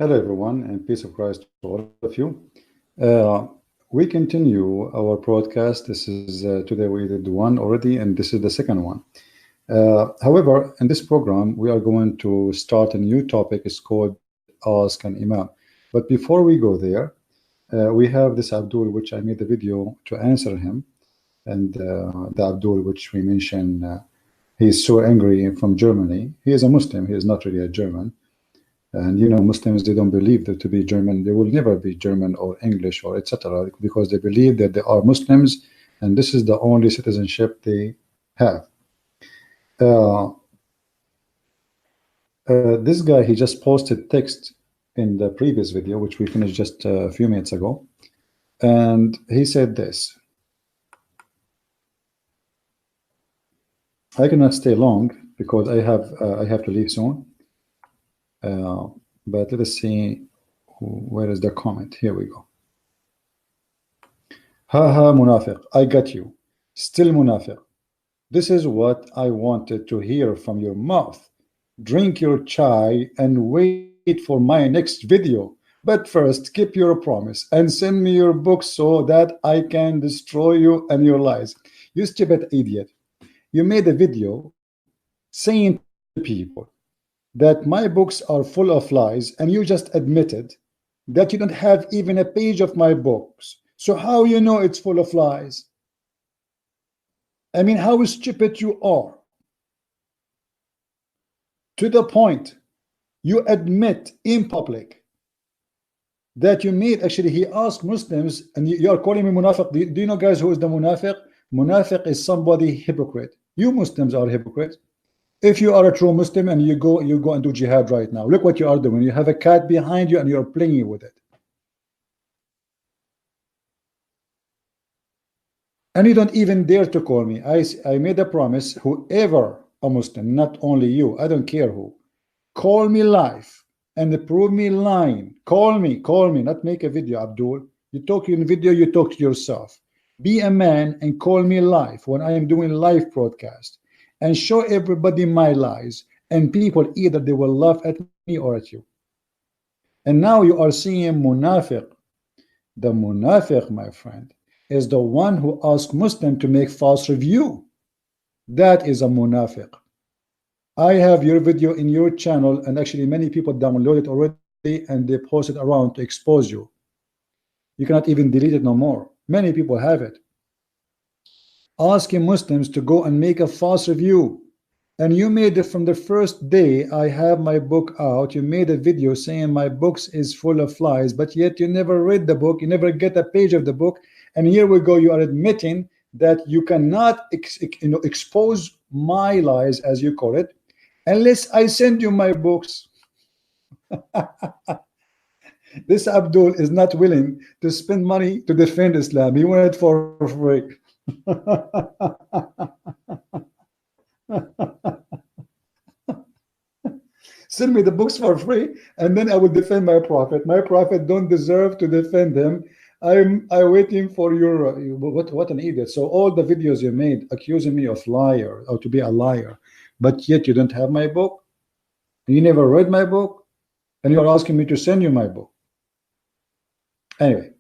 Hello, everyone, and peace of Christ to all of you. Uh, we continue our broadcast. This is today we did one already, and this is the second one. However, in this program, we are going to start a new topic. It's called Ask an Imam. But before we go there, we have this Abdul, which I made the video to answer him, and the Abdul, which we mentioned, he's so angry from Germany. He is a Muslim. He is not really a German. And Muslims, they don't believe that to be German, they will never be German or English or etc. because they believe that they are Muslims and this is the only citizenship they have. This guy, he just posted text in the previous video, which we finished just a few minutes ago, and he said this. I cannot stay long because I have to leave soon. But let us see where is the comment. Here we go. Haha, munafiq, I got you. Still munafiq. This is what I wanted to hear from your mouth. Drink your chai and wait for my next video. But first, keep your promise and send me your book so that I can destroy you and your lies. You stupid idiot. You made a video saying to people that my books are full of lies, and you just admitted that you don't have even a page of my books. So how you know it's full of lies? I mean, how stupid you are. To the point, you admit in public that you made, actually, he asked Muslims, and you are calling me munafiq. Do you know, guys, who is the munafiq? Munafiq is somebody hypocrite. You Muslims are hypocrites. If you are a true Muslim and you go and do jihad right now, look what you are doing. You have a cat behind you and you're playing with it. And you don't even dare to call me. I made a promise, whoever a Muslim, not only you, I don't care who, call me live and prove me lying. Call me, not make a video, Abdul. You talk in video, you talk to yourself. Be a man and call me live when I am doing live broadcast. And show everybody my lies, and people either they will laugh at me or at you. And now you are seeing munafiq. The munafiq, my friend, is the one who asks Muslim to make false review. That is a munafiq. I have your video in your channel, and actually many people download it already and they post it around to expose you. You cannot even delete it no more. Many people have it. Asking Muslims to go and make a false review, and you made it from the first day I have my book out. You made a video saying my books is full of lies, but yet you never read the book, you never get a page of the book, and here we go, you are admitting that you cannot expose my lies, as you call it, unless I send you my books. This Abdul is not willing to spend money to defend Islam. He wanted it for free. Send me the books for free, and then I will defend my prophet. My prophet don't deserve to defend him. I'm waiting for your what an idiot. So all the videos you made accusing me of liar or to be a liar, but yet you don't have my book. You never read my book, and you're asking me to send you my book. Anyway,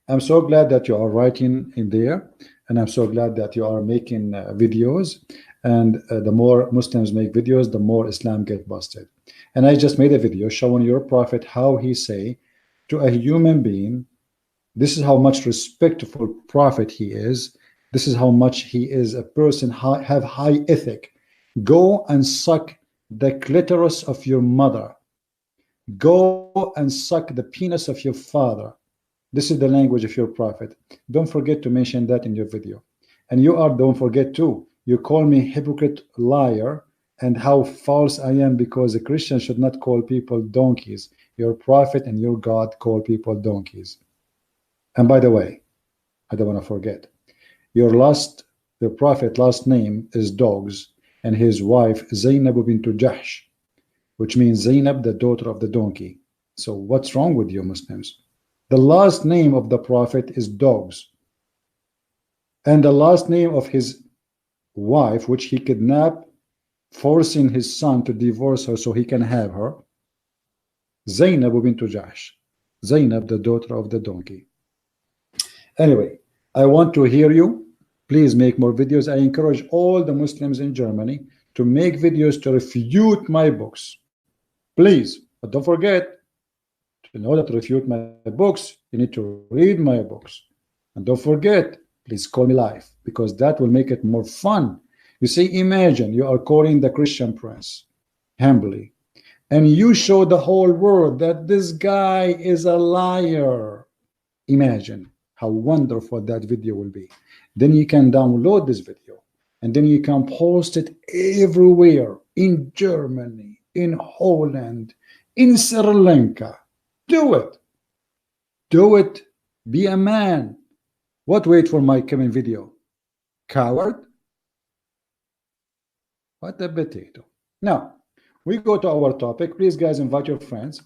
I'm so glad that you are writing in there, and I'm so glad that you are making videos, and the more Muslims make videos, the more Islam get busted. And I just made a video showing your prophet how he say to a human being, this is how much respectful prophet he is, this is how much he is a person have high ethic. Go and suck the clitoris of your mother, go and suck the penis of your father. This is the language of your prophet. Don't forget to mention that in your video. And you are, don't forget too, you call me hypocrite, liar, and how false I am, because a Christian should not call people donkeys. Your prophet and your God call people donkeys. And by the way, I don't want to forget, the prophet last name is Dogs, and his wife Zainab bint Jahsh, which means Zainab, the daughter of the donkey. So what's wrong with you Muslims? The last name of the prophet is Dogs, and the last name of his wife, which he kidnapped, forcing his son to divorce her so he can have her, Zainab bint Jahsh. Zainab, the daughter of the donkey. Anyway, I want to hear you. Please make more videos. I encourage all the Muslims in Germany to make videos to refute my books. Please, but don't forget, in order to refute my books, you need to read my books. And don't forget, please call me live, because that will make it more fun. You see, imagine you are calling the Christian prince humbly, and you show the whole world that this guy is a liar. Imagine how wonderful that video will be. Then you can download this video, and then you can post it everywhere, in Germany, in Holland, in Sri Lanka. Do it. Do it. Be a man. What, wait for my coming video? Coward? What a potato. Now, we go to our topic. Please, guys, invite your friends.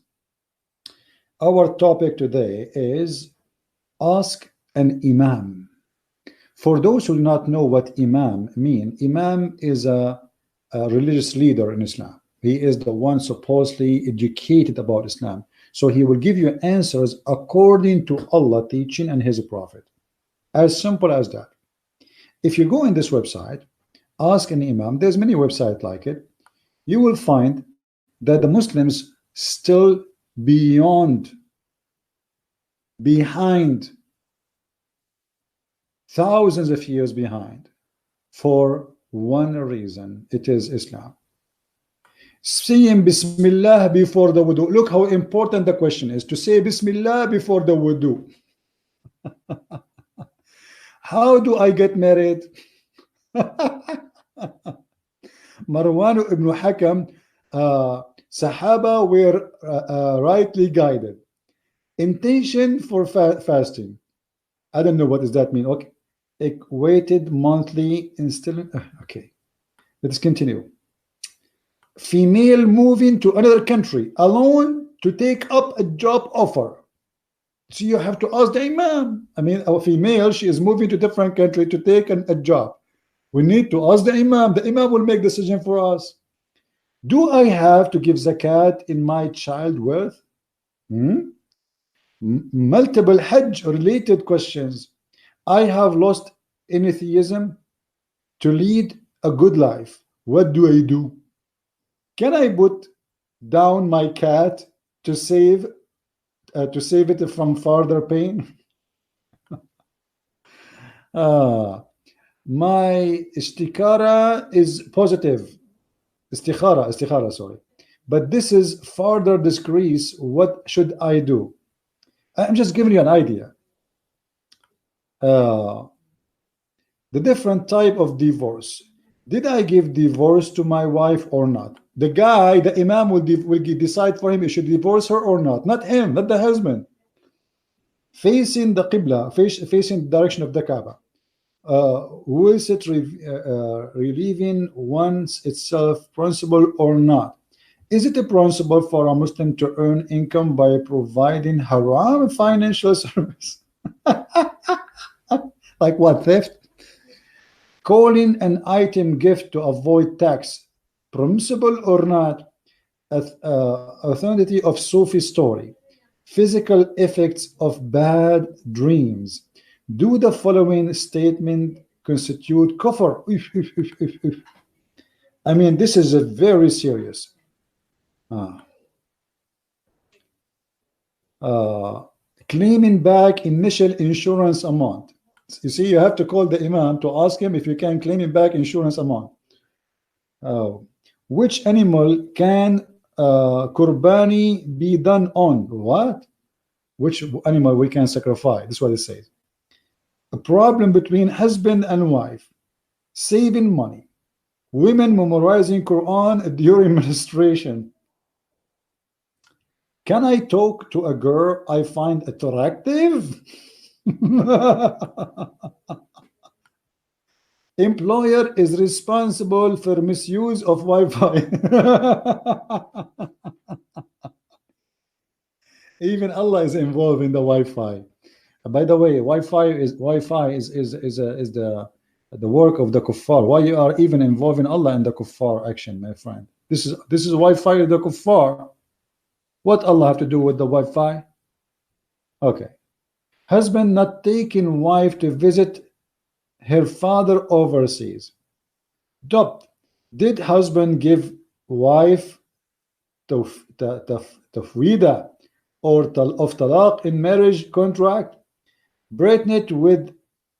Our topic today is ask an Imam. For those who do not know what Imam mean, Imam is a religious leader in Islam. He is the one supposedly educated about Islam. So he will give you answers according to Allah teaching and his prophet. As simple as that. If you go in this website, ask an Imam, there's many websites like it, you will find that the Muslims still behind, thousands of years behind, for one reason. It is Islam. Saying Bismillah before the wudu. Look how important the question is, to say Bismillah before the wudu. How do I get married? Marwan ibn Hakam, Sahaba were rightly guided. Intention for fasting. I don't know what does that mean. Okay. Equated monthly instead. Okay. Let's continue. Female moving to another country alone to take up a job offer. So you have to ask the Imam. I mean, a female, she is moving to a different country to take a job. We need to ask the Imam. The Imam will make decision for us. Do I have to give zakat in my childbirth? Multiple Hajj related questions. I have lost atheism to lead a good life. What do I do? Can I put down my cat to save it from further pain? My istikara is positive. Istikhara, sorry. But this is further decrease. What should I do? I'm just giving you an idea. The different type of divorce. Did I give divorce to my wife or not? The guy, the Imam will decide for him if he should divorce her or not him, not the husband. Facing the Qibla, facing the direction of the Kaaba. Was it relieving one's itself principle or not? Is it a principle for a Muslim to earn income by providing haram financial service? Like what, theft? Calling an item gift to avoid tax, permissible or not? Authenticity of Sufi story. Physical effects of bad dreams. Do the following statement constitute kufr? I mean, this is a very serious. Claiming back initial insurance amount. You see, you have to call the Imam to ask him if you can claim him back insurance amount. Which animal can Qurbani be done on? What? Which animal we can sacrifice? This is what it says. A problem between husband and wife. Saving money. Women memorizing Quran during menstruation. Can I talk to a girl I find attractive? Employer is responsible for misuse of Wi-Fi. Even Allah is involved in the Wi-Fi. By the way, Wi-Fi is the work of the kuffar. Why you are even involving Allah in the kuffar action, my friend? This is Wi-Fi of the kuffar. What Allah have to do with the Wi-Fi? Okay. Husband not taking wife to visit her father overseas. Dot. Did husband give wife tafwida or of talaq in marriage contract? Pregnant with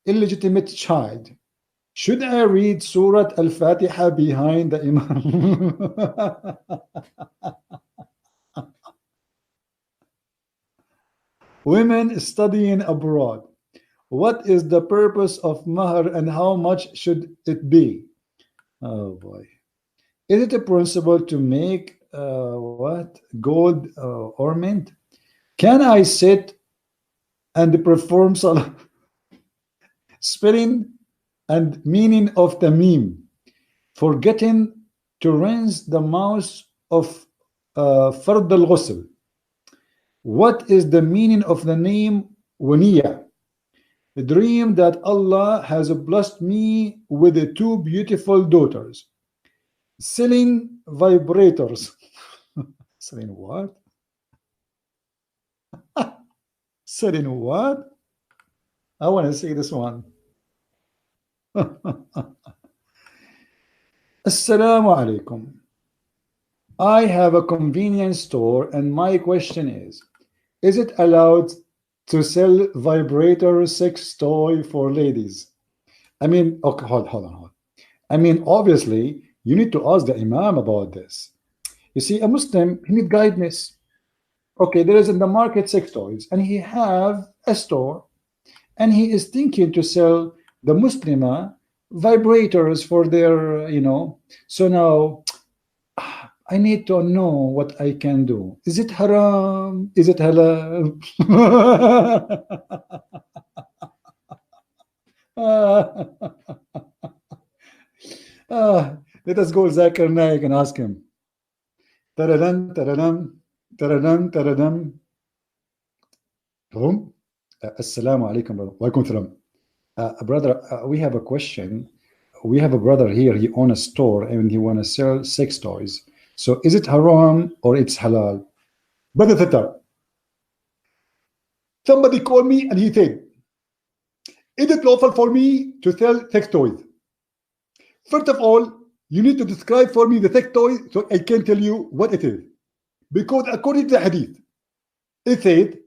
illegitimate child. Should I read Surah Al-Fatiha behind the Imam? Women studying abroad. What is the purpose of mahar and how much should it be? Oh boy. Is it a principle to make what? Gold ornament? Can I sit and perform salah? Spelling and meaning of the meme. Forgetting to rinse the mouth of Fard al-Ghusl. What is the meaning of the name Waniya? A dream that Allah has blessed me with two beautiful daughters. Selling vibrators. Selling what? Selling what? I want to see this one. Assalamu alaikum. I have a convenience store and my question is it allowed to sell vibrator sex toy for ladies? I mean, okay, hold on. I mean, obviously, you need to ask the Imam about this. You see, a Muslim, he need guidance. Okay, there is in the market sex toys, and he have a store, and he is thinking to sell the Muslima vibrators for their, So now, I need to know what I can do. Is it haram? Is it halal? Let us go Zakir Naik and ask him. Taradan, taradan, taradan, taradan. Assalamu alaikum, brother. Walaikum salam. Brother, we have a question. We have a brother here. He owns a store and he want to sell sex toys. So is it haram or it's halal? Brother Thettar, somebody called me and he said, is it lawful for me to sell sex toys? First of all, you need to describe for me the sex toy so I can tell you what it is. Because according to the hadith, it said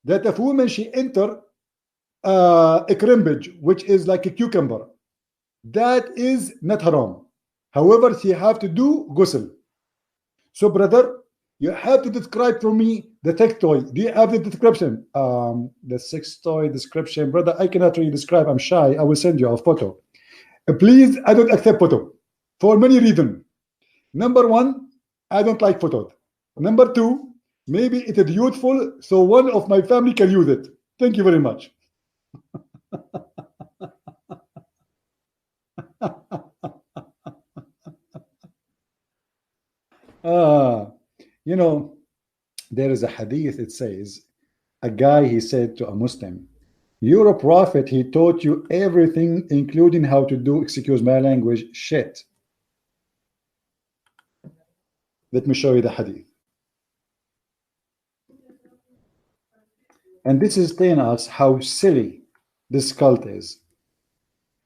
that if a woman, she enter a crimbage, which is like a cucumber, that is not haram. However, she have to do ghusl. So, brother, you have to describe for me the sex toy. Do you have the description? The sex toy description, brother, I cannot really describe. I'm shy. I will send you a photo. Please, I don't accept photo for many reasons. Number one, I don't like photos. Number two, maybe it is useful, so one of my family can use it. Thank you very much. There is a hadith, it says, a guy, he said to a Muslim, you're a prophet, he taught you everything, including how to do, excuse my language, shit. Let me show you the hadith. And this is telling us how silly this cult is.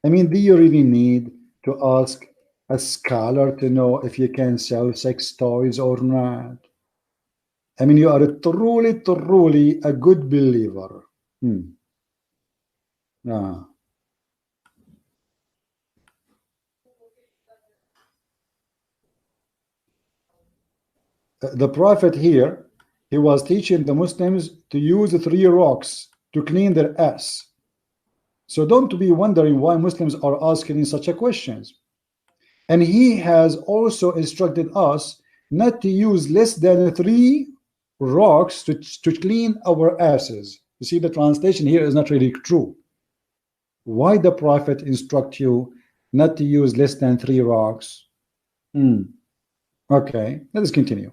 I mean, do you really need to ask a scholar to know if you can sell sex toys or not? I mean, you are truly a good believer. The Prophet here, he was teaching the Muslims to use 3 rocks to clean their ass. So don't be wondering why Muslims are asking such a questions. And he has also instructed us not to use less than 3 rocks to clean our asses. You see, the translation here is not really true. Why the Prophet instruct you not to use less than 3 rocks? Okay, let us continue.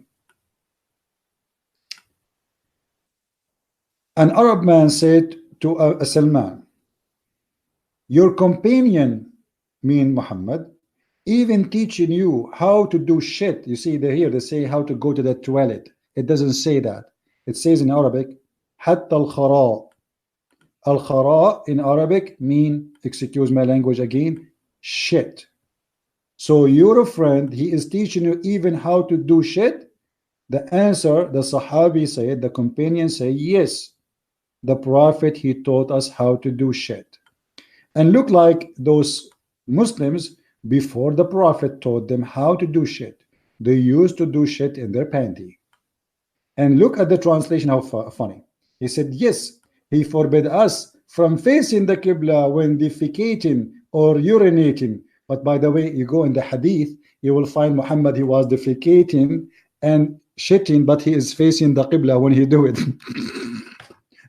An Arab man said to a Salman, your companion, mean Muhammad, even teaching you how to do shit. You see, here they say how to go to the toilet. It doesn't say that. It says in Arabic, حتى الخراء. Al-khara in Arabic mean, excuse my language again, shit. So your friend, he is teaching you even how to do shit. The answer, the Sahabi said, the companion say, yes, the Prophet, he taught us how to do shit. And look like those Muslims, before the Prophet taught them how to do shit, they used to do shit in their panty. And look at the translation, how funny. He said, yes, he forbid us from facing the Qibla when defecating or urinating. But by the way, you go in the hadith, you will find Muhammad, he was defecating and shitting, but he is facing the Qibla when he do it.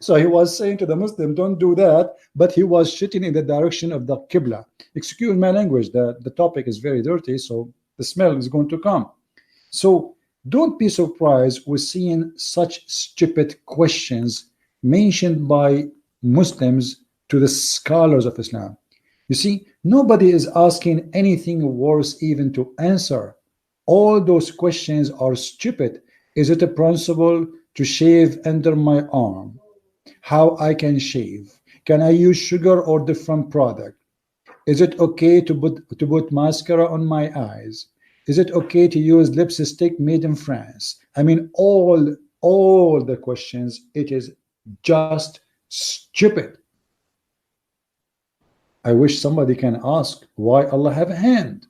So he was saying to the Muslim, don't do that, but he was shitting in the direction of the Qibla. Excuse my language, the topic is very dirty, so the smell is going to come. So don't be surprised with seeing such stupid questions mentioned by Muslims to the scholars of Islam. You see, nobody is asking anything worse even to answer. All those questions are stupid. Is it a principle to shave under my arm? How I can shave? Can I use sugar or different product? Is it okay to put mascara on my eyes? Is it okay to use lipstick made in France? I mean, all the questions, it is just stupid. I wish somebody can ask why Allah have a hand,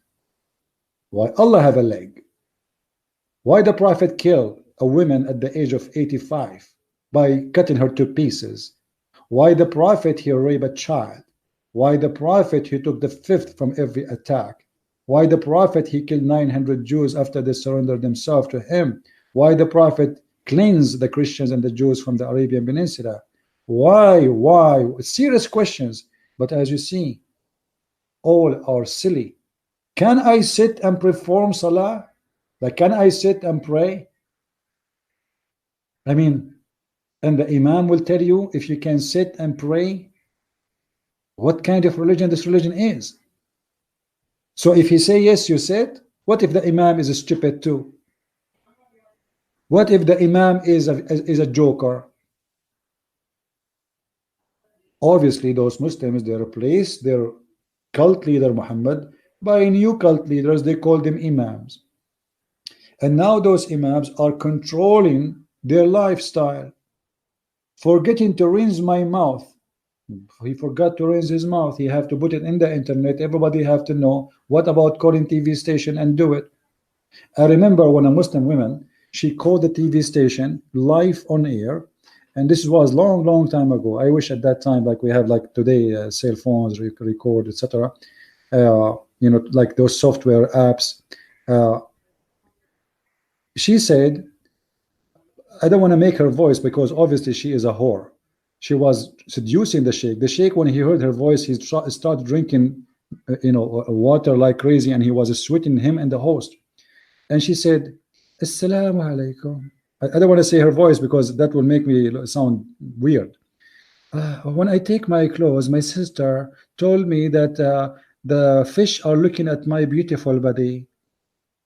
why Allah have a leg, why the Prophet killed a woman at the age of 85 by cutting her to pieces, why the Prophet he raped a child, why the Prophet he took the fifth from every attack, why the Prophet he killed 900 Jews after they surrendered themselves to him, why the Prophet cleansed the Christians and the Jews from the Arabian Peninsula. Why? Serious questions. But as you see, all are silly. Can I sit and perform salah? Like, can I sit and pray? I mean, and the Imam will tell you if you can sit and pray, what kind of religion this religion is. So if he say yes, you sit. What if the Imam is stupid too? What if the Imam is a joker? Obviously, those Muslims, they replace their cult leader Muhammad by new cult leaders. They call them Imams. And now those Imams are controlling their lifestyle. Forgetting to rinse my mouth. He forgot to rinse his mouth. He have to put it in the internet. Everybody have to know. What about calling TV station and do it? I remember when a Muslim woman, she called the TV station live on air, and this was long time ago. I wish at that time, like we have like today, cell phones, record, etc. You know, like those software apps. She said, I don't want to make her voice because obviously she is a whore. She was seducing the sheikh. The sheikh, when he heard her voice, he started drinking, water like crazy, and he was sweating him and the host. And she said, Assalamu alaikum. I don't want to say her voice because that will make me sound weird. When I take my clothes, my sister told me that the fish are looking at my beautiful body.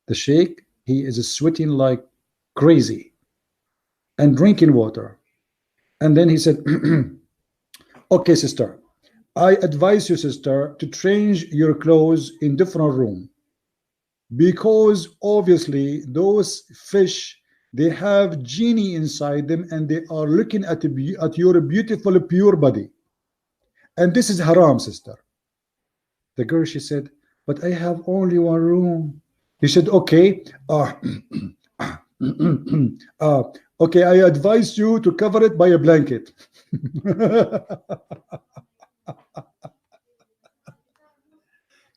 The sheikh, he is sweating like crazy and drinking water. And then he said, okay, sister, I advise you, sister, to change your clothes in different room, because obviously those fish, they have genie inside them and they are looking at your beautiful pure body, and this is haram, sister. The girl, she said, but I have only one room. He said, okay, okay, I advise you to cover it by a blanket.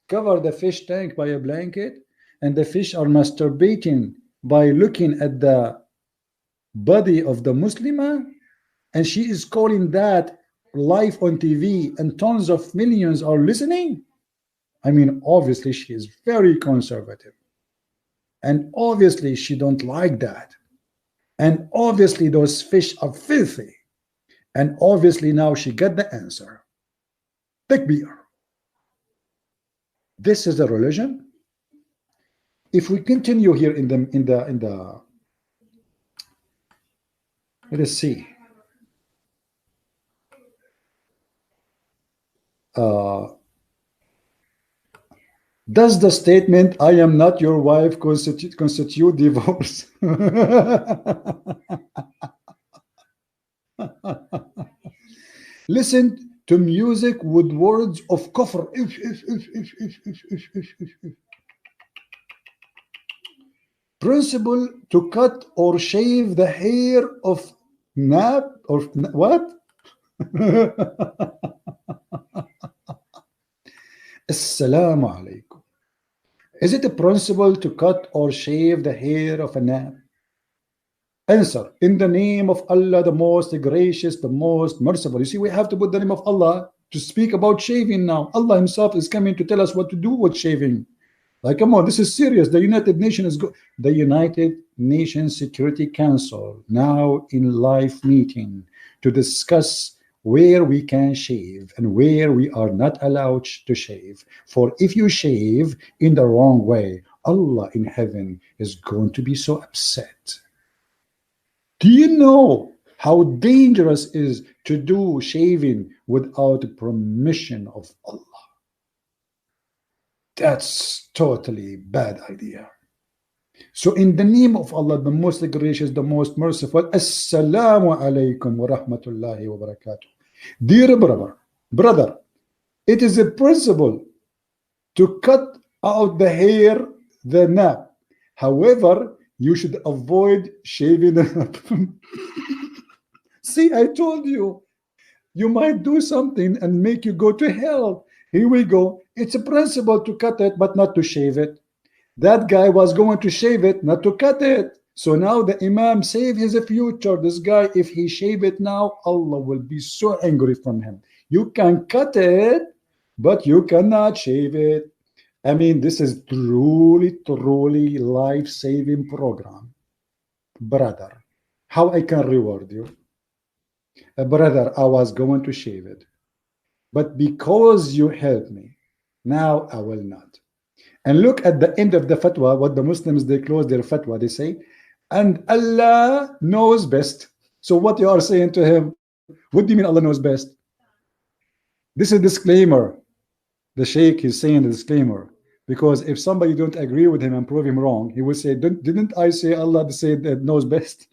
Cover the fish tank by a blanket, and the fish are masturbating by looking at the body of the Muslimah, and she is calling that live on TV, and tons of millions are listening. I mean, obviously she is very conservative, and obviously she don't like that, and obviously those fish are filthy, and obviously now she got the answer. Takbir. This is the religion. If we continue here in the Let us see. Does the statement "I am not your wife" constitute divorce? Listen to music with words of kufr. Principle to cut or shave the hair of nap or what? Assalamu alaikum. Is it a principle to cut or shave the hair of a nap? Answer: in the name of Allah, the most gracious, the most merciful. You see, we have to put the name of Allah to speak about shaving now. Allah himself is coming to tell us what to do with shaving. Like, come on, this is serious. The United Nations the United Nations Security Council now in live meeting to discuss where we can shave and where we are not allowed to shave. For if you shave in the wrong way, Allah in heaven is going to be so upset. Do you know how dangerous it is to do shaving without the permission of Allah? That's totally bad idea. So in the name of Allah, the most gracious, the most merciful, Assalamu alaikum wa rahmatullahi wa barakatuh. Dear brother, it is a principle to cut out the hair, the nap. However, you should avoid shaving the nap. See, I told you, you might do something and make you go to hell. Here we go. It's a principle to cut it, but not to shave it. That guy was going to shave it, not to cut it. So now the Imam saved his future. This guy, if he shave it now, Allah will be so angry from him. You can cut it, but you cannot shave it. I mean, this is truly life-saving program. Brother, how I can reward you? Brother, I was going to shave it, but because you helped me, now I will not. And look at the end of the fatwa, what the Muslims, they close their fatwa, they say, and Allah knows best. So what you are saying to him, what do you mean Allah knows best? This is a disclaimer. The Sheikh is saying a disclaimer, because if somebody don't agree with him and prove him wrong, he will say, didn't I say Allah say that knows best?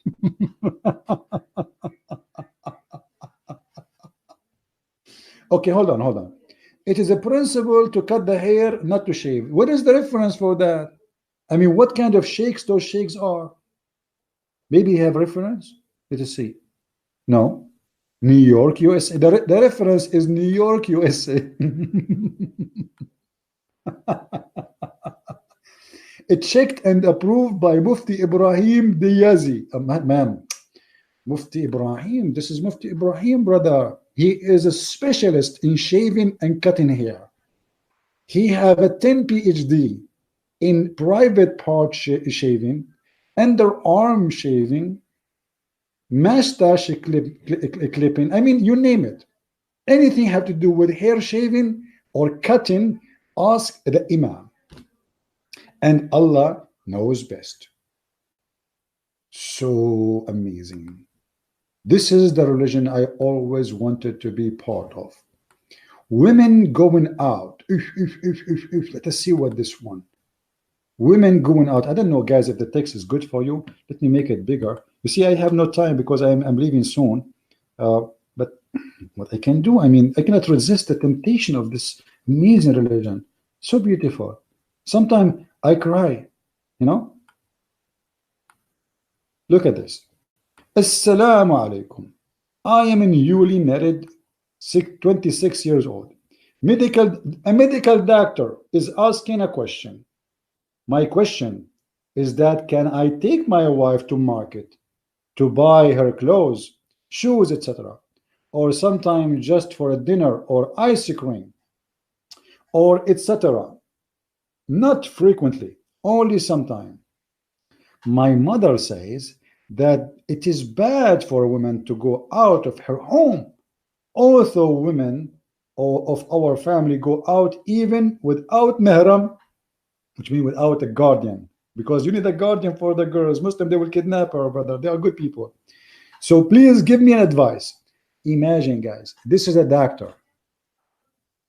Okay, hold on. It is a principle to cut the hair, not to shave. What is the reference for that? I mean, what kind of sheikhs those sheikhs are? Maybe you have reference? Let us see. No. New York, USA. The reference is New York, USA. It's checked and approved by Mufti Ibrahim Diyazi. Ma'am, Mufti Ibrahim, this is Mufti Ibrahim, brother. He is a specialist in shaving and cutting hair. He have a 10 PhD in private part shaving, underarm shaving, mustache clipping. I mean, you name it. Anything have to do with hair shaving or cutting, ask the Imam. And Allah knows best. So amazing. This is the religion I always wanted to be part of. Women going out. Let us see what this one. Women going out. I don't know, guys, if the text is good for you. Let me make it bigger. You see, I have no time because I'm leaving soon. But what I can do, I mean, I cannot resist the temptation of this amazing religion. So beautiful. Sometimes I cry, you know. Look at this. Assalamu alaikum. I am a newly married, 26 years old. A medical doctor is asking a question. My question is that, can I take my wife to market to buy her clothes, shoes, etc., or sometimes just for a dinner or ice cream, or etc.? Not frequently, only sometime. My mother says that it is bad for a woman to go out of her home, although women of our family go out even without mahram, which means without a guardian, because you need a guardian for the girls. Muslim, they will kidnap her, brother. They are good people. So please give me an advice. Imagine, guys, this is a doctor.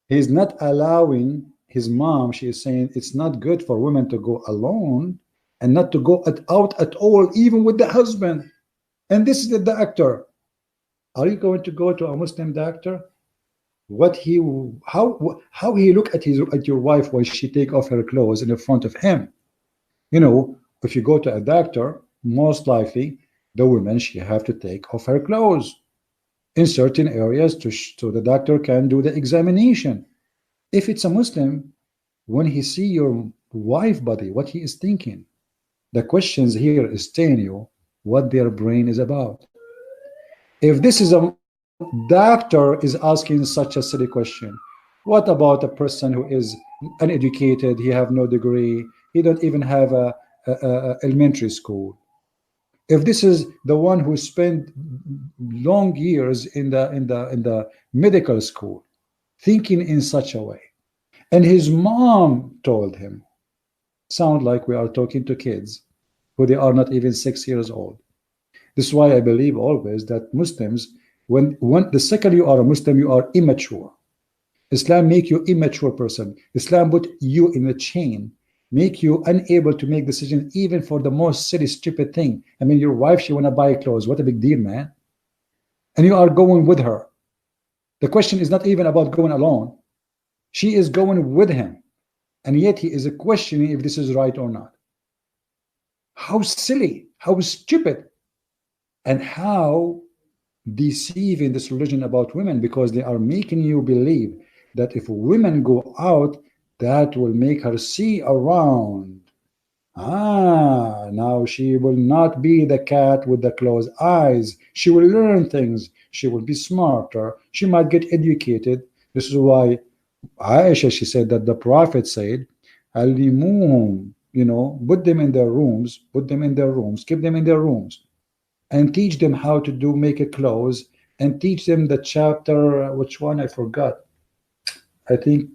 He's not allowing his mom. She is saying it's not good for women to go alone and not to go out at all, even with the husband. And this is the doctor. Are you going to go to a Muslim doctor? What he how he look at your wife while she take off her clothes in front of him? You know, if you go to a doctor, most likely the woman, she have to take off her clothes in certain areas so the doctor can do the examination. If it's a Muslim, when he see your wife body, what he is thinking, the questions here is telling you what their brain is about. If this is a doctor is asking such a silly question, what about a person who is uneducated, he have no degree, he don't even have a elementary school? If this is the one who spent long years in the medical school, thinking in such a way, and his mom told him, sound like we are talking to kids who they are not even 6 years old. This is why I believe always that Muslims, when the second you are a Muslim, you are immature. Islam make you immature person. Islam put you in a chain, make you unable to make decisions even for the most silly, stupid thing. I mean, your wife, she want to buy clothes. What a big deal, man. And you are going with her. The question is not even about going alone. She is going with him. And yet he is questioning if this is right or not. How silly, how stupid, and how deceiving this religion about women, because they are making you believe that if women go out, that will make her see around. Now she will not be the cat with the closed eyes. She will learn things. She will be smarter. She might get educated. This is why Aisha, she said that the Prophet said, Alimuhum, put them in their rooms, keep them in their rooms, and teach them how to make a clothes, and teach them the chapter, which one I forgot. I think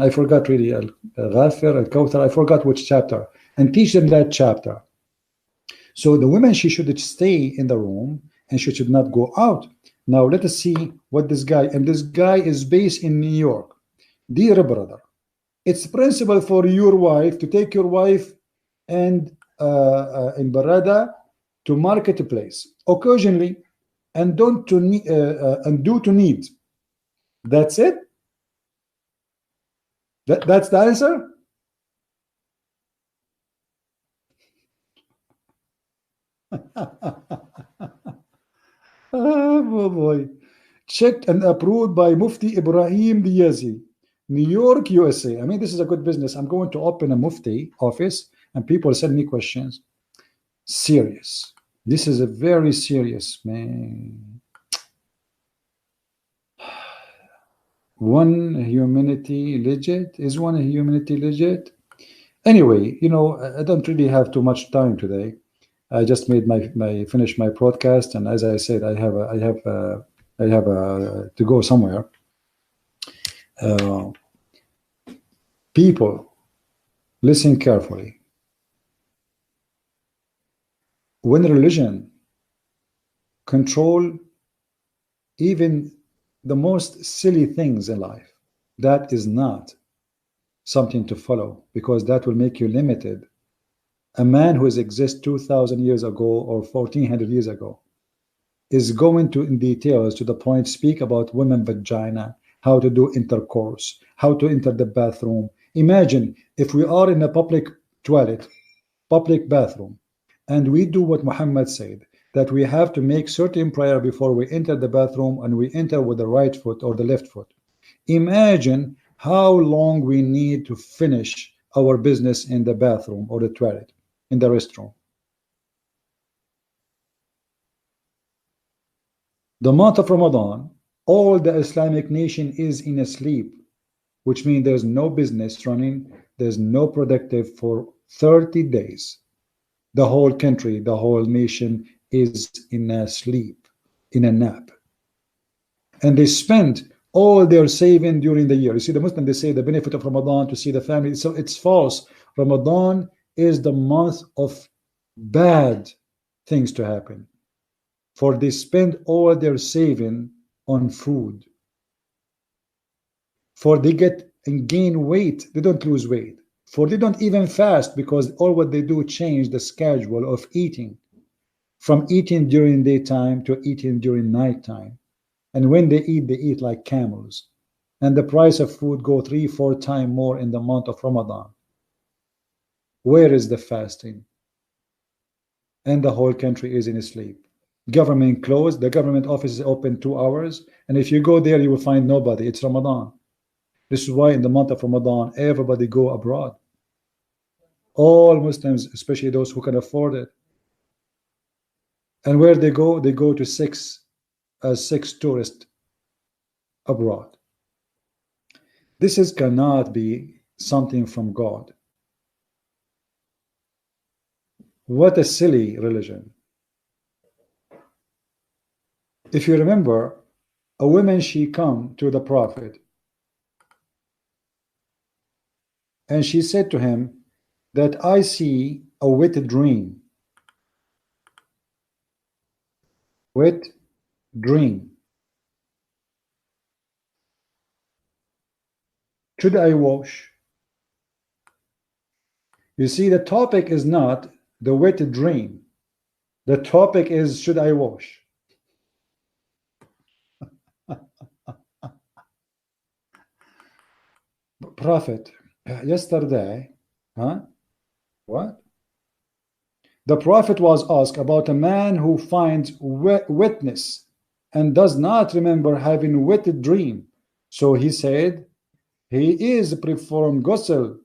I forgot really. Al-Ghafir, Al-Kawthar, I forgot which chapter, and teach them that chapter. So the women, she should stay in the room and she should not go out. Now let us see what this guy, and this guy is based in New York. Dear brother, it's principle for your wife to take your wife and in Barada to marketplace occasionally, and don't to and do to need. That's it. That's the answer. Oh boy. Checked and approved by Mufti Ibrahim Diazi, New York, USA. I mean, this is a good business. I'm going to open a Mufti office and people send me questions. Serious. This is a very serious, man. One humanity legit? Is one humanity legit? Anyway, I don't really have too much time today. I just made finished my broadcast, and as I said, I have to go somewhere. People, listen carefully. When religion control even the most silly things in life, that is not something to follow, because that will make you limited. A man who has existed 2,000 years ago or 1,400 years ago is going to, in details, to the point, speak about women vagina, how to do intercourse, how to enter the bathroom. Imagine if we are in a public toilet, public bathroom, and we do what Muhammad said, that we have to make certain prayer before we enter the bathroom, and we enter with the right foot or the left foot. Imagine how long we need to finish our business in the bathroom or the toilet, in the restroom. The month of Ramadan, all the Islamic nation is in a sleep, which means there's no business running, there's no productive for 30 days. The whole country, the whole nation is in a sleep, in a nap. And they spend all their saving during the year. You see, the Muslims, they say the benefit of Ramadan to see the family. So it's false. Ramadan is the month of bad things to happen. for they spend all their saving on food. For they get and gain weight, they don't lose weight. For they don't even fast, because all what they do change the schedule of eating, from eating during daytime to eating during nighttime. And when they eat like camels. And the price of food go 3-4 times more in the month of Ramadan. Where is the fasting? And the whole country is in sleep. Government closed, the government office is open 2 hours, and if you go there you will find nobody. It's Ramadan. This is why in the month of Ramadan everybody go abroad. All Muslims, especially those who can afford it. And where they go to six tourists abroad. This cannot be something from God. What a silly religion. If you remember, a woman, she come to the Prophet and she said to him that I see a wet dream. Wet dream. Should I wash? You see, the topic is not the wet dream. The topic is, should I wash? Prophet, yesterday, what? The Prophet was asked about a man who finds wetness and does not remember having wet dream. So he said, he is performed ghusl,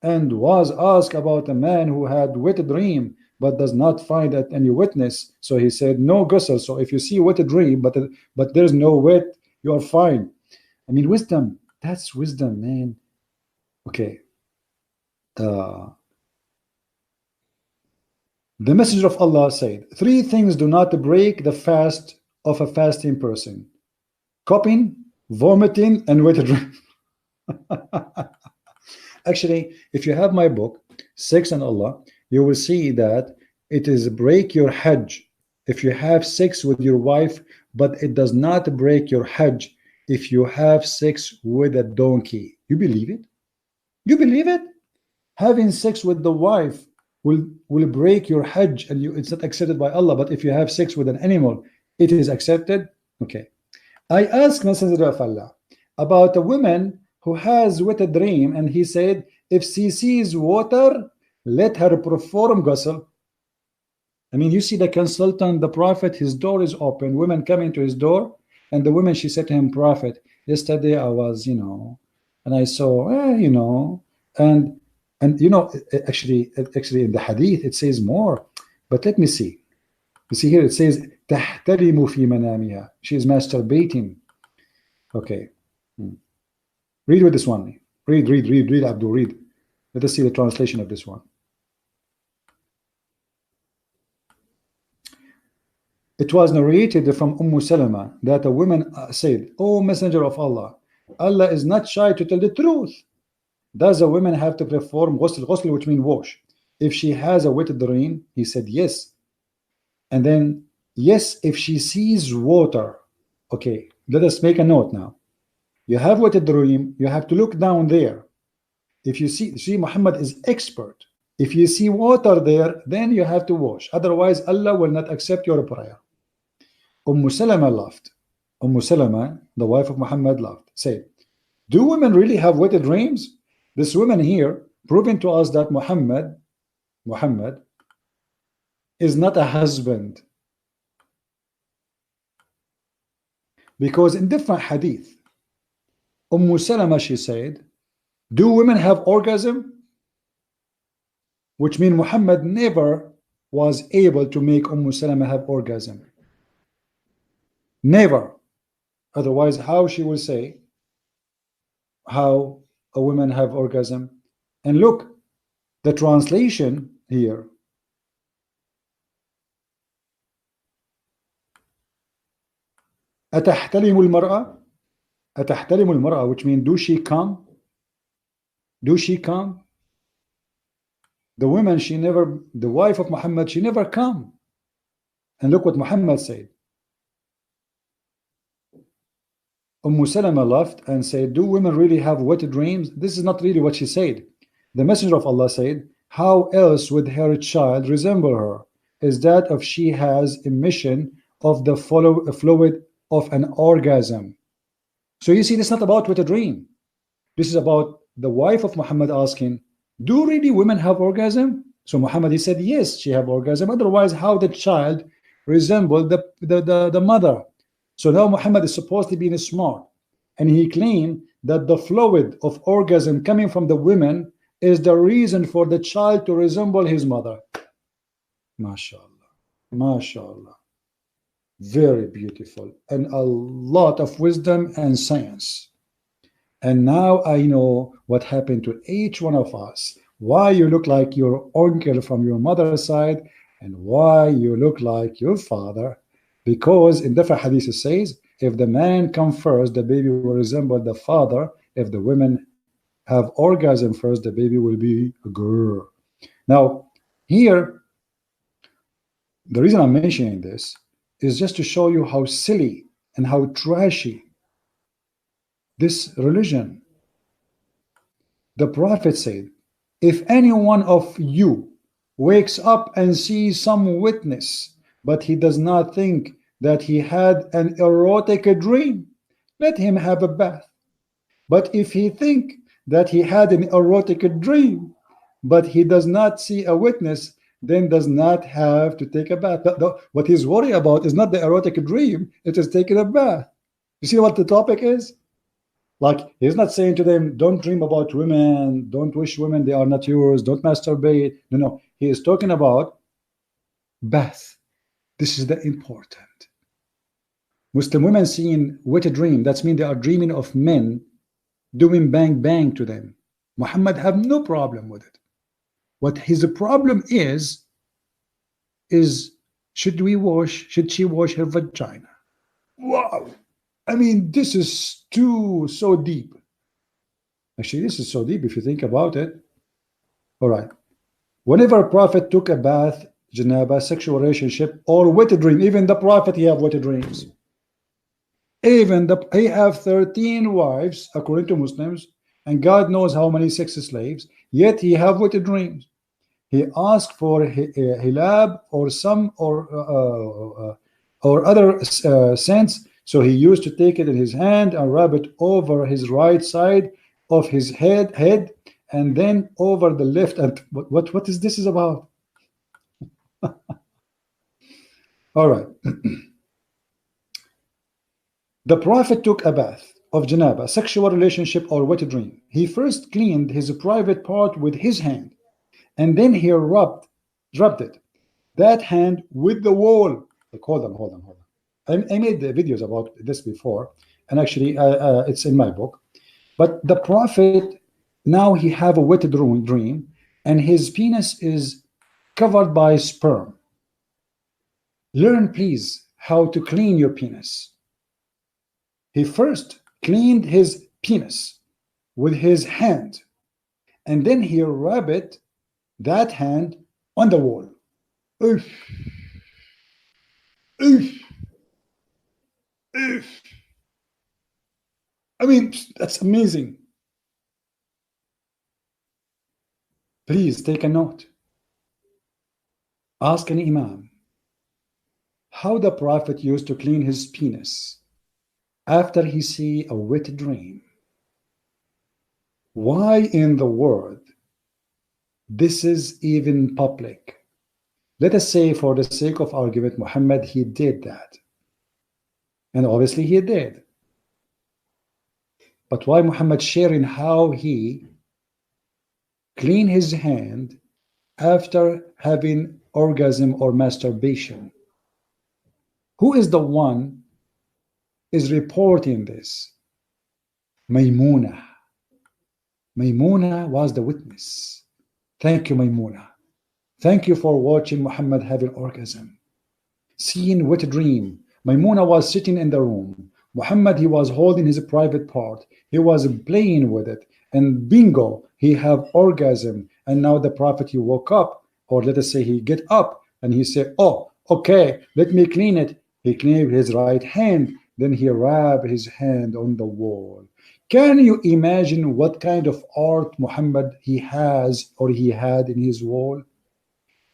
and was asked about a man who had wet dream but does not find any witness. So he said, no ghusl. So if you see wet dream but there's no wet, you are fine. I mean, wisdom, that's wisdom, man. Okay. The Messenger of Allah said, 3 things do not break the fast of a fasting person: coughing, vomiting, and wet dream. Actually, if you have my book, Sex and Allah, you will see that it is break your Hajj if you have sex with your wife, but it does not break your Hajj if you have sex with a donkey. You believe it? You believe it? Having sex with the wife will break your Hajj, and it's not accepted by Allah. But if you have sex with an animal, it is accepted. Okay. I asked Messenger of Allah about a woman who has wet dream, and he said, if she sees water, let her perform ghusl. I mean, you see the consultant, the Prophet, his door is open, women coming to his door, and the woman, she said to him, Prophet, yesterday I was, and I saw, and actually in the hadith it says more, but let me see. You see here it says تحترم في منامها. She is masturbating. Okay. Read with this one. Read, Abdul, read. Let us see the translation of this one. It was narrated from Salama that a woman said, O Messenger of Allah, Allah is not shy to tell the truth. Does a woman have to perform ghusl, which means wash, if she has a wet dream? He said yes. And then, yes, if she sees water. Okay, let us make a note now. You have wet dream, you have to look down there. If you see Muhammad is expert. If you see water there, then you have to wash. Otherwise, Allah will not accept your prayer. Salama laughed. Salama, the wife of Muhammad, laughed. Said, do women really have wet dreams? This woman here proving to us that Muhammad is not a husband. Because in different hadith, Salama, she said, do women have orgasm? Which means Muhammad never was able to make Salama have orgasm. Never. Otherwise, how she will say how a woman have orgasm? And look, the translation here. أتحتلم المرأة? أتحتلم المرأة, which means do she come? Do she come? The woman, the wife of Muhammad, she never come. And look what Muhammad said. Salama laughed and said, do women really have wet dreams? This is not really what she said. The Messenger of Allah said, how else would her child resemble her? Is that if she has emission of the fluid of an orgasm. So you see, this is not about wet dream. This is about the wife of Muhammad asking, do really women have orgasm? So Muhammad, he said, yes, she have orgasm. Otherwise, how the child resemble the mother? So now Muhammad is supposed to be smart, and he claimed that the fluid of orgasm coming from the women is the reason for the child to resemble his mother. MashaAllah, MashaAllah, very beautiful, and a lot of wisdom and science. And now I know what happened to each one of us, why you look like your uncle from your mother's side and why you look like your father. Because in different hadith it says, if the man come first, the baby will resemble the father. If the women have orgasm first, the baby will be a girl. Now, here, the reason I'm mentioning this is just to show you how silly and how trashy this religion. The Prophet said, if any one of you wakes up and sees some witness, but he does not think that he had an erotic dream, let him have a bath. But if he think that he had an erotic dream, but he does not see a witness, then does not have to take a bath. What he's worried about is not the erotic dream, it is taking a bath. You see what the topic is? Like, he's not saying to them, don't dream about women, don't wish women they are not yours, don't masturbate. No, he is talking about bath. This is the important. Muslim women seeing wet dream, that means they are dreaming of men doing bang bang to them. Muhammad have no problem with it. What his problem is should she wash her vagina? Wow. I mean, this is so deep. Actually, this is so deep if you think about it. All right. Whenever a prophet took a bath, janaba, sexual relationship, or wet dream, even the prophet, he have wet dreams. Even he have 13 wives, according to Muslims, and God knows how many sex slaves, yet he have wet dreams. He asked for hilab or some or other scents. So he used to take it in his hand and rub it over his right side of his head, and then over the left. And what is this about? All right. The Prophet took a bath of janaba, sexual relationship or wet dream. He first cleaned his private part with his hand, and then he rubbed it, that hand with the wall. Like, hold on. I made the videos about this before, and actually it's in my book. But the Prophet, now he have a wet dream, and his penis is covered by sperm. Learn, please, how to clean your penis. He first cleaned his penis with his hand, and then he rubbed that hand on the wall. Oof. I mean, that's amazing. Please take a note. Ask an Imam how the Prophet used to clean his penis after he see a wet dream. Why in the world this is even public? Let us say, for the sake of argument, Muhammad, he did that. And obviously he did. But why Muhammad sharing how he cleaned his hand after having orgasm or masturbation? Who is the one is reporting this? Maymuna. Maymuna was the witness. Thank you, Maymuna. Thank you for watching Muhammad having orgasm. Seeing wet dream. Maymuna was sitting in the room. Muhammad, he was holding his private part. He was playing with it. And bingo, he have orgasm. And now the Prophet, he woke up, or let us say he get up, and he said, oh, okay, let me clean it. He cleaned his right hand. then he rub his hand on the wall. Can you imagine what kind of art Muhammad he has or he had in his wall?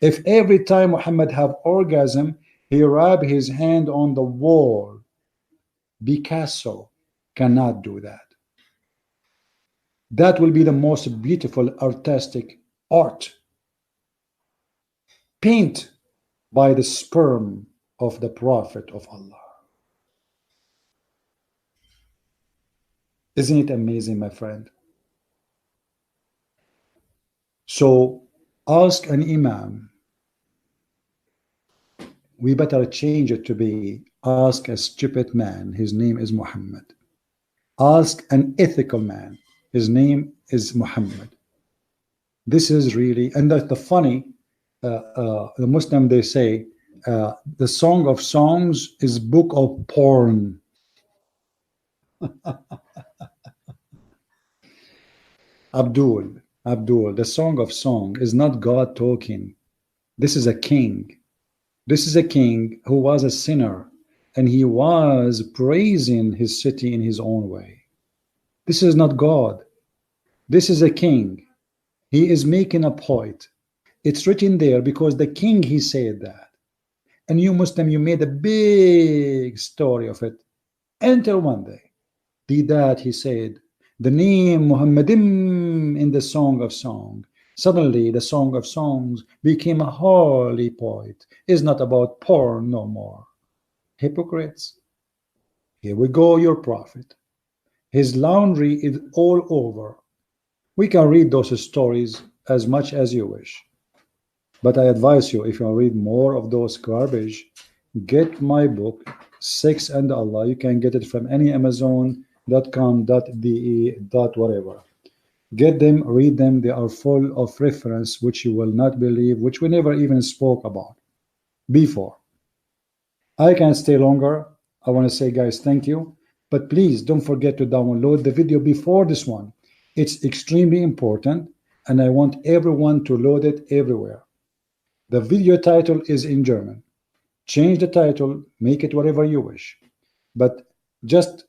If every time Muhammad have orgasm, he rub his hand on the wall, Picasso cannot do that. That will be the most beautiful artistic art. Paint by the sperm of the Prophet of Allah. Isn't it amazing, my friend? So ask an Imam. We better change it to be ask a stupid man. His name is Muhammad. Ask an ethical man. His name is Muhammad. This is really, and that's the funny, the Muslim, they say, the Song of Songs is book of porn. Abdul, the Song of Song is not God talking. This is a king. This is a king who was a sinner, and he was praising his city in his own way. This is not God. This is a king. He is making a point. It's written there because the king, he said that. And you Muslim, you made a big story of it until one day. Did that, he said, the name Muhammadim in the Song of Songs. Suddenly, the Song of Songs became a holy poet. It's not about porn no more. Hypocrites. Here we go, your prophet. His laundry is all over. We can read those stories as much as you wish. But I advise you, if you read more of those garbage, get my book, Sex and Allah. You can get it from any Amazon.com.de, whatever. Get them, read them. They are full of reference which you will not believe, which we never even spoke about before. I can stay longer. I want to say, guys, thank you. But please don't forget to download the video before this one. It's extremely important, and I want everyone to load it everywhere. The video title is in German. Change the title, make it whatever you wish. But just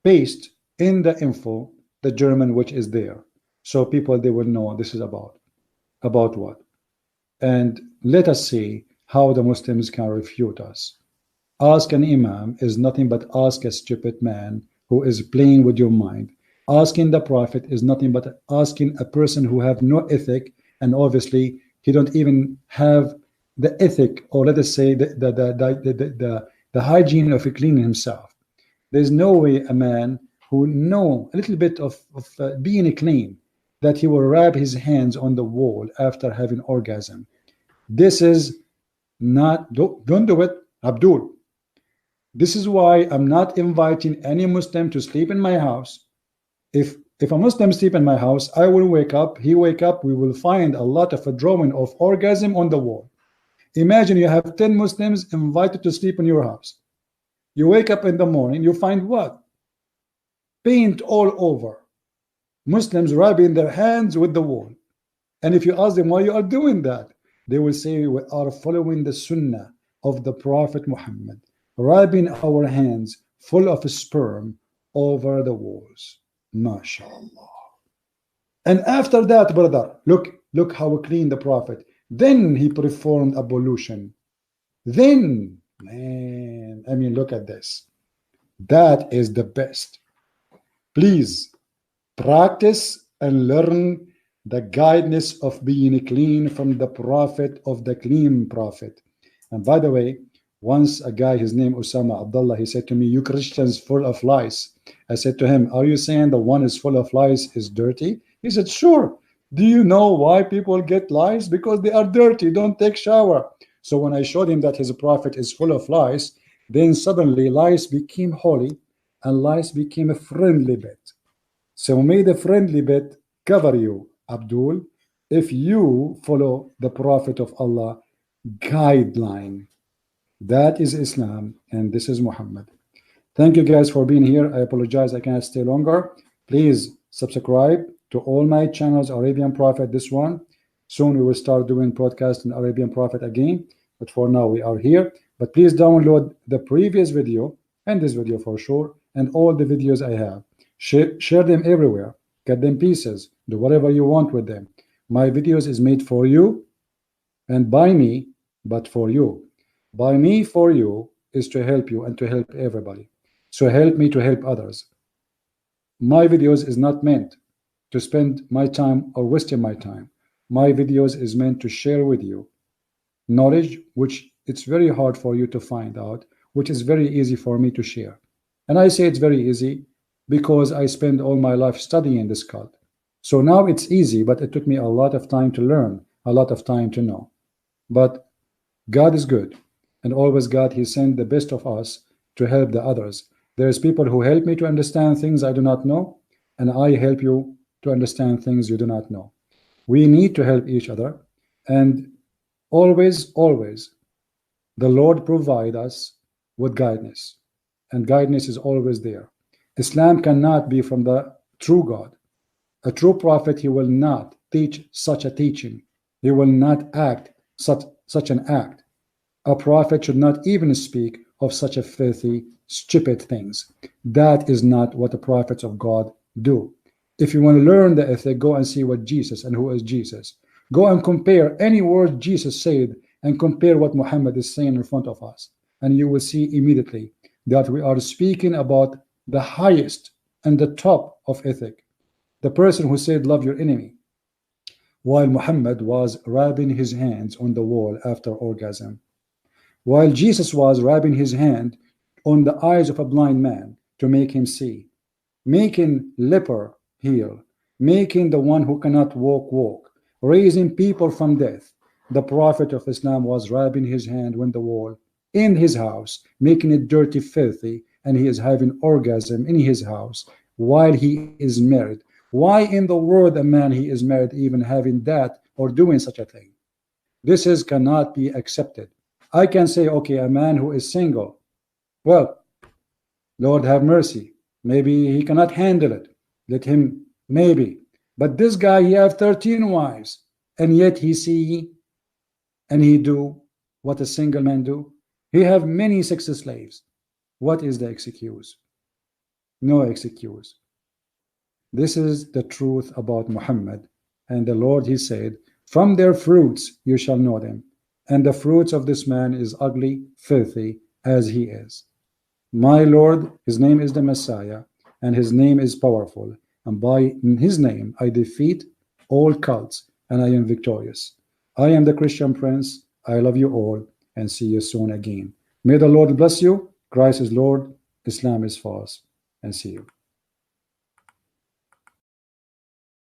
paste in the info the German which is there, so people, they will know this is about what. And let us see how the Muslims can refute us. Ask an Imam is nothing but ask a stupid man who is playing with your mind. Asking the Prophet is nothing but asking a person who have no ethic, and obviously he don't even have the ethic, or let us say the hygiene of cleaning himself. There's no way a man who know a little bit of being clean, that he will rub his hands on the wall after having orgasm. This is not, don't do it, Abdul. This is why I'm not inviting any Muslim to sleep in my house. If a Muslim sleep in my house, I will wake up, he wake up, we will find a lot of a drawing of orgasm on the wall. Imagine you have 10 Muslims invited to sleep in your house. You wake up in the morning, you find what? Paint all over. Muslims rubbing their hands with the wall. And if you ask them why you are doing that, they will say we are following the sunnah of the Prophet Muhammad, rubbing our hands full of sperm over the walls. MashaAllah. And after that, brother, look how clean the Prophet. Then he performed ablution. Then, man, I mean, look at this. That is the best. Please practice and learn the guidance of being clean from the Prophet of the clean Prophet. And by the way, once a guy, his name Usama Abdullah, he said to me, you Christians full of lies. I said to him, are you saying the one is full of lies is dirty? He said, sure. Do you know why people get lies? Because they are dirty, don't take shower. So when I showed him that his prophet is full of lies, then suddenly lies became holy and lies became a friendly bit. So may the friendly bit cover you, Abdul, if you follow the Prophet of Allah guideline. That is Islam, and this is Muhammad. Thank you guys for being here. I apologize I cannot stay longer. Please subscribe to all my channels, Arabian Prophet, this one. Soon we will start doing podcast in Arabian Prophet again, but for now we are here. But please download the previous video and this video for sure, and all the videos I have. Share them everywhere. Cut them pieces. Do whatever you want with them. My videos is made for you and by me, but for you. By me, for you, is to help you and to help everybody. So help me to help others. My videos is not meant to spend my time or wasting my time. My videos is meant to share with you knowledge which it's very hard for you to find out, which is very easy for me to share. And I say it's very easy because I spend all my life studying this cult. So now it's easy, but it took me a lot of time to learn, a lot of time to know. But God is good, and always God, He sent the best of us to help the others. There's people who help me to understand things I do not know, and I help you to understand things you do not know. We need to help each other, and always, the Lord provide us with guidance, and guidance is always there. Islam cannot be from the true God. A true prophet, he will not teach such a teaching. He will not act such an act. A prophet should not even speak of such a filthy, stupid things. That is not what the prophets of God do. If you want to learn the ethic, go and see what Jesus and who is Jesus. Go and compare any word Jesus said and compare what Muhammad is saying in front of us. And you will see immediately that we are speaking about the highest and the top of ethic. The person who said, love your enemy, while Muhammad was rubbing his hands on the wall after orgasm. While Jesus was rubbing his hand on the eyes of a blind man to make him see, making leper heal, making the one who cannot walk, raising people from death. The Prophet of Islam was rubbing his hand on the wall in his house, making it dirty, filthy, and he is having orgasm in his house while he is married. Why in the world a man he is married even having that or doing such a thing? This cannot be accepted. I can say, okay, a man who is single, well, Lord have mercy. Maybe he cannot handle it. Let him, maybe. But this guy, he have 13 wives, and yet he see and he do what a single man do. He have many sex slaves. What is the excuse? No excuse. This is the truth about Muhammad. And the Lord, he said, from their fruits you shall know them. And the fruits of this man is ugly, filthy, as he is. My Lord, his name is the Messiah, and his name is powerful. And by his name I defeat all cults, and I am victorious. I am the Christian Prince. I love you all, and see you soon again. May the Lord bless you. Christ is Lord. Islam is false. And see you.